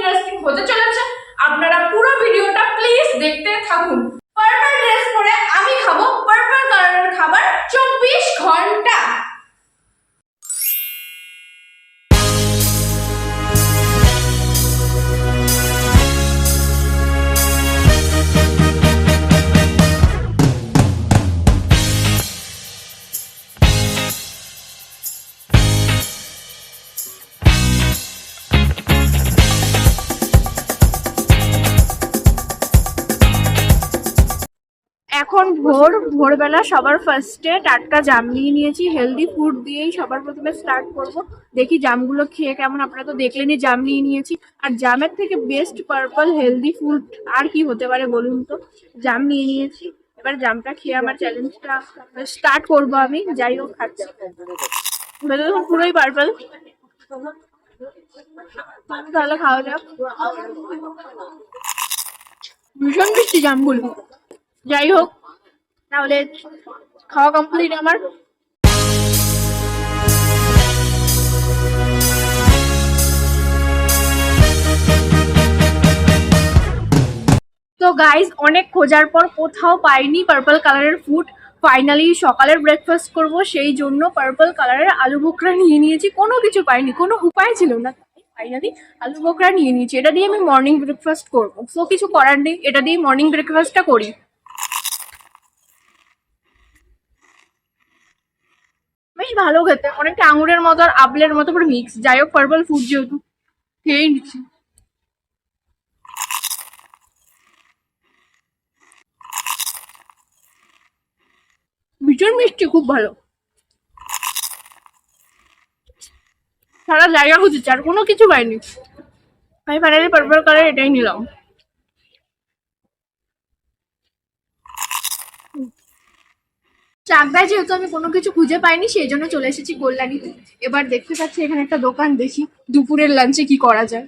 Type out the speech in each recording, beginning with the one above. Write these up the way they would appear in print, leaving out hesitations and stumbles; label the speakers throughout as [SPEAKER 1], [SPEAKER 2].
[SPEAKER 1] Interesting হতে চলেছে। আপনারা পুরো ভিডিওটা প্লিজ দেখতে থাকুন। পার্পল ড্রেস পরে আমি খাবো পার্পল কালারের খাবার 24 ঘন্টা। এখন ভোরবেলা সবার ফার্স্টে টাটকা জাম নিয়ে নিয়েছি। হেলদি ফুড দিয়েই সবার প্রথমে স্টার্ট করব। দেখি জামগুলো খেয়ে কেমন, আপনারা তো দেখলেনই জাম নিয়ে নিয়েছি। আর জামের থেকে বেস্ট পার্পল হেলদি ফুড আর কি হতে পারে বলুন তো। জাম নিয়ে নিয়েছি, এবার জামটা খেয়ে আমার চ্যালেঞ্জটা স্টার্ট করব আমি। যাই হোক, খাচ্ছি। ভেতরে দেখুন পুরোই পার্পল, তাহলে খাওয়া যাক। ভীষণ মিষ্টি জামগুলো। যাই হোক, তাহলে খাওয়া কমপ্লিট আমার। তো গাইজ, অনেক খোঁজার পর কোথাও পাইনি পার্পল কালারের ফুড। ফাইনালি সকালের ব্রেকফাস্ট করব, সেই জন্য পার্পল কালারের আলু বোখরা নিয়ে নিয়েছি। কোনো কিছু পাইনি, কোনো উপায় ছিল না, ফাইনালি আলু বোখরা নিয়ে নিয়েছি। এটা দিয়ে আমি মর্নিং ব্রেকফাস্ট করবো। সো কিছু করার নেই, এটা দিয়ে মর্নিং ব্রেকফাস্টটা করি। বেশ ভালো খেতে, অনেকটা আঙুরের মতো আর আপেলের মতো করে মিক্স। যাই হোক, পার্পল ফুড যেহেতু, খেয়েই নিচ্ছি। ভীষণ মিষ্টি, খুব ভালো। সারা জায়গা খুঁজেছি, আর কোনো কিছু পাইনি। আমি ফাইনালি পার্পল কালার এটাই নিলাম। চাকদায় যেহেতু আমি কোনো কিছু খুঁজে পাইনি, সেই জন্য চলে এসেছি কল্যাণীতে। এবার দেখতে পাচ্ছি এখানে একটা দোকান, দেখি দুপুরের লাঞ্চে কি করা যায়।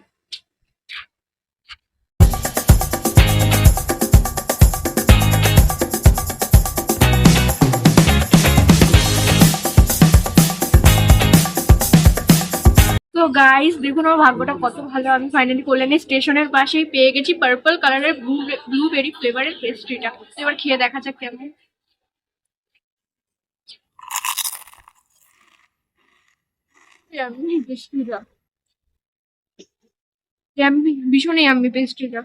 [SPEAKER 1] তো গাইস দেখুন আমার ভাগ্যটা কত ভালো, আমি ফাইনালি কল্যাণী স্টেশনের পাশেই পেয়ে গেছি পার্পল কালারের ব্লুবেরি ফ্লেভারের পেস্ট্রিটা। এবার খেয়ে দেখা যাক কেমন। পেস্ট্রিটা ভীষণই ইয়াম্মি পেস্ট্রিটা।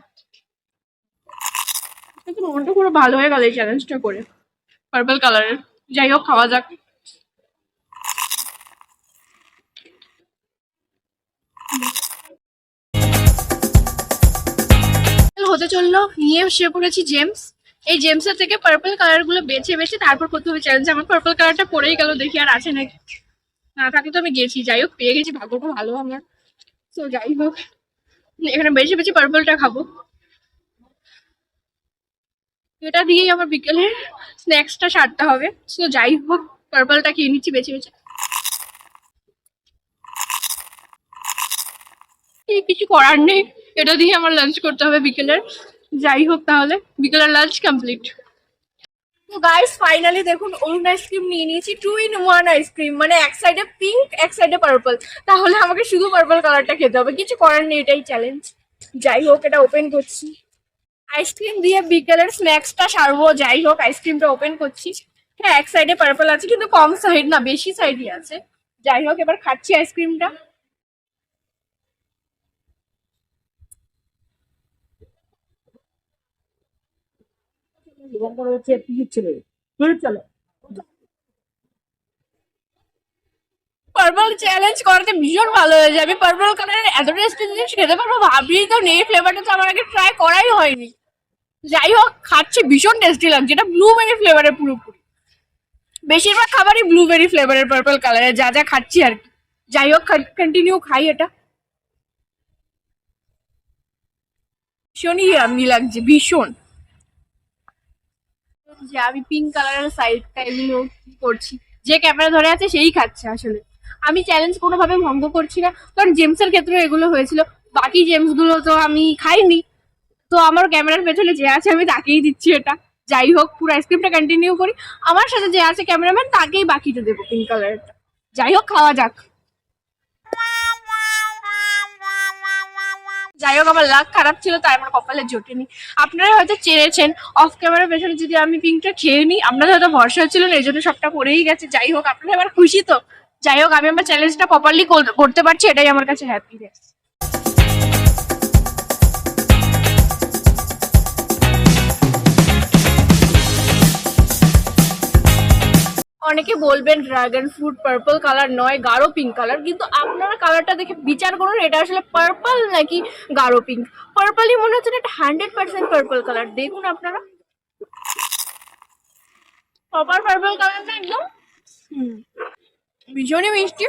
[SPEAKER 1] কিন্তু মনটা পুরো ভালো হয়ে গেল এই চ্যালেঞ্জটা করে পার্পল কালারের। যাই হোক, খাওয়া যাক। হতে চললো, নিয়ে এসে পড়েছি জেমস। এই জেমসের থেকে পার্পল কালার গুলো বেছে বেছে তারপর করতে হবে চ্যালেঞ্জ। আমার পার্পল কালারটা পড়েই গেল, দেখি আর আছে নাকি। না থাকলে তো আমি গেছি। যাই হোক, পেয়ে গেছি, ভাগ্যটা ভালো আমার। তো যাই হোক, এখানে বেছে বেছে পার্পলটা খাবো। এটা দিয়েই আমার বিকেলের স্ন্যাক্সটা সারতে হবে। তো যাই হোক, পার্পলটা খেয়ে নিচ্ছি বেছে বেছে। কিছু করার নেই, এটা দিয়ে আমার লাঞ্চ করতে হবে বিকেলের। যাই হোক, তাহলে বিকেলের লাঞ্চ কমপ্লিট। তো গাইস ফাইনালি দেখুন, অরুণ আইসক্রিম নিয়ে নিয়েছি। 2-in-1 আইসক্রিম, মানে এক সাইডে পিঙ্ক এক সাইডে পার্পল। তাহলে আমাকে শুধু পার্পল কালারটা খেতে হবে, কিছু করার নেই, এটাই চ্যালেঞ্জ। যাই হোক, এটা ওপেন করছি। আইসক্রিম দিয়ে বিকেলের স্ন্যাক্সটা সারবো। যাই হোক, আইসক্রিমটা ওপেন করছি। হ্যাঁ, এক সাইডে পার্পল আছে, কিন্তু কম সাইড না, বেশি সাইডই আছে। যাই হোক, এবার খাচ্ছি আইসক্রিমটা। পার্পল চ্যালেঞ্জ করাতে ভীষণ ভালো হয়েছে। আমি পার্পল কালারের এত টেস্টি জিনিস খেতে পারবো ভাবিই তো নেই। ফ্লেভারটা তো আমার আগে ট্রাই করাই হয়নি। যাই হোক, খাচ্ছি, ভীষণ টেস্টি লাগছে। এটা ব্লুবেরি ফ্লেভারের পুরোপুরি। বেশিরভাগ খাবারই ব্লুবেরি ফ্লেভারের পার্পল কালারের, যা যা খাচ্ছি আর কি। যাই হোক, কন্টিনিউ খাই এটা। ভীষণই ইয়াম্মি লাগছে, ভীষণ। যে আমি পিঙ্ক কালারের সাইডটা এগুলো করছি, যে ক্যামেরা ধরে আছে সেই খাচ্ছে। আসলে আমি চ্যালেঞ্জ কোনোভাবে ভঙ্গ করছি না, কারণ জেমসের ক্ষেত্রে এগুলো হয়েছিল। বাকি জেমস গুলো তো আমি খাইনি, তো আমার ক্যামেরার পেছনে যে আছে আমি তাকেই দিচ্ছি এটা। যাই হোক, পুরো আইসক্রিমটা কন্টিনিউ করি। আমার সাথে যে আছে ক্যামেরাম্যান, তাকেই বাকিটা দেবো পিঙ্ক কালারটা। যাই হোক, খাওয়া যাক। যাই হোক, আমার লাক খারাপ ছিল তাই আমার কপালে জোটেনি। আপনারা হয়তো চেয়েছেন অফ ক্যামেরা পেছনে যদি আমি পিঙ্কটা খেয়ে নিই, আপনাদের হয়তো ভরসা হচ্ছিল না, এই জন্য সবটা পড়েই গেছে। যাই হোক, আপনারা এবার খুশি তো? যাই হোক, আমি আমার চ্যালেঞ্জটা প্রপারলি করতে পারছি, এটাই আমার কাছে হ্যাপিনেস। অনেকে বলবেন ড্রাগন ফ্রুট পার্পল কালার নয়, গাঢ় পিঙ্ক কালার, কিন্তু আপনারা কালারটা দেখে বিচার করুন এটা আসলে পার্পল নাকি গাঢ় পিঙ্ক। পার্পলই মনে হচ্ছে, এটা 100% পার্পল কালার। দেখুন আপনারা, প্রপার পার্পল কালারটা একদম ভীষণই মিষ্টি।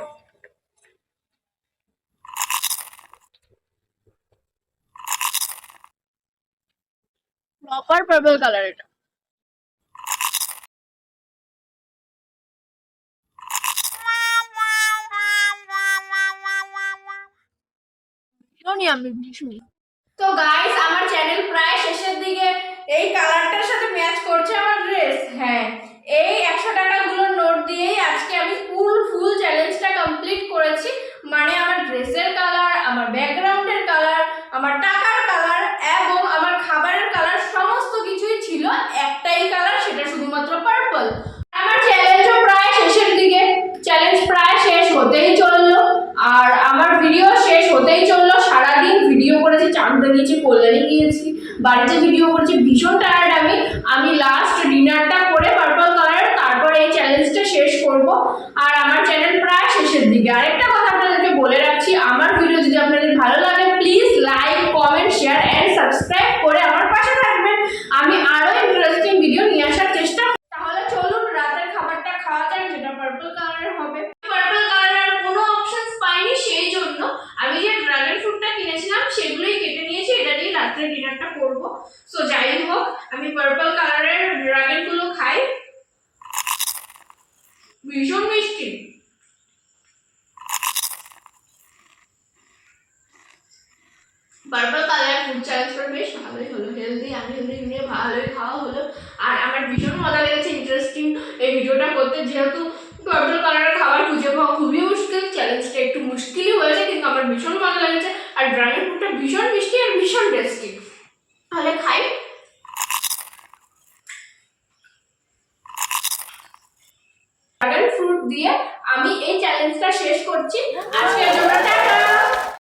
[SPEAKER 1] প্রপার পার্পল কালার এটা। ভীষণই আমি ভীষণই। তো গাইস, আমার চ্যানেল প্রায় শেষের দিকে। এই কালারটার সাথে ম্যাচ করছে আমার ড্রেস। হ্যাঁ, এই 100 টাকাগুলোর নোট দিয়েই আজকে আমি ফুল চ্যালেঞ্জটা কমপ্লিট করেছি। মানে আমার ড্রেসের কালার, আমার ব্যাকগ্রাউন্ডের কালার, আমার টাকার কালার এবং আমার খাবারের কালার সমস্ত কিছুই ছিল একটাই কালার, সেটা শুধুমাত্র পার্পল। আমার চ্যালেঞ্জও প্রায় শেষের দিকে, চ্যালেঞ্জ প্রায় শেষ হতেই চললো আর আমার ভিডিও শেষ হতেই চললো। সারাদিন ভিডিও করেছি, চাঁদা গিয়েছি, কল্যাণী গিয়েছি, বাড়িতে ভিডিও করেছি, ভীষণ টায়ার্ড আমি লাস্ট ডিনারটা করে পার্পল কালার, তারপর এই চ্যালেঞ্জটা শেষ করব। আর আমার চ্যানেল প্রায় শেষের দিকে। আরেকটা কথা আপনাদেরকে বলে রাখছি, আমার ভিডিও যদি আপনাদের ভালো লাগে please like, comment, share and subscribe করে আমার পাশে থাকবেন। আমি আরো ইন্টারেস্টিং ভিডিও নিয়ে আসার চেষ্টা। তাহলে চলুন রাতের খাবারটা খাওয়া যাক, যেটা পার্পল কালারের হবে। পার্পল কালারের কোনো অপশনস পাইনি, সেই জন্য আমি যে ড্রাগন ফ্রুটটা কিনেছিলাম সেগুলোই কেটে নিয়েছি, এটা দিয়ে রাত্রে ডিনারটা করব। সো যাই হোক, আমি পার্পল কালারের ড্রাগন গুলো খাই। ভীষণ মিষ্টি। পার্পল কালার ফুড চ্যালেঞ্জ করে বেশ ভালোই হলো, হেলদি আনহেলদি নিয়ে ভালোই খাওয়া হলো। আর আমার ভীষণ মজা লেগেছে, ইন্টারেস্টিং এই ভিডিওটা করতে। যেহেতু পার্পল কালারের খাবার খুঁজে পাওয়া খুবই মুশকিল, চ্যালেঞ্জটা একটু মুশকিলই হয়েছে, কিন্তু আমার ভীষণ মজা লেগেছে। আর ড্রাগন ফ্রুটটা ভীষণ মিষ্টি আর ভীষণ টেস্টি। তাহলে খাই। ড্রাগন ফ্রুট দিয়ে আমি এই চ্যালেঞ্জটা শেষ করছি। আজকের জন্য টাটা।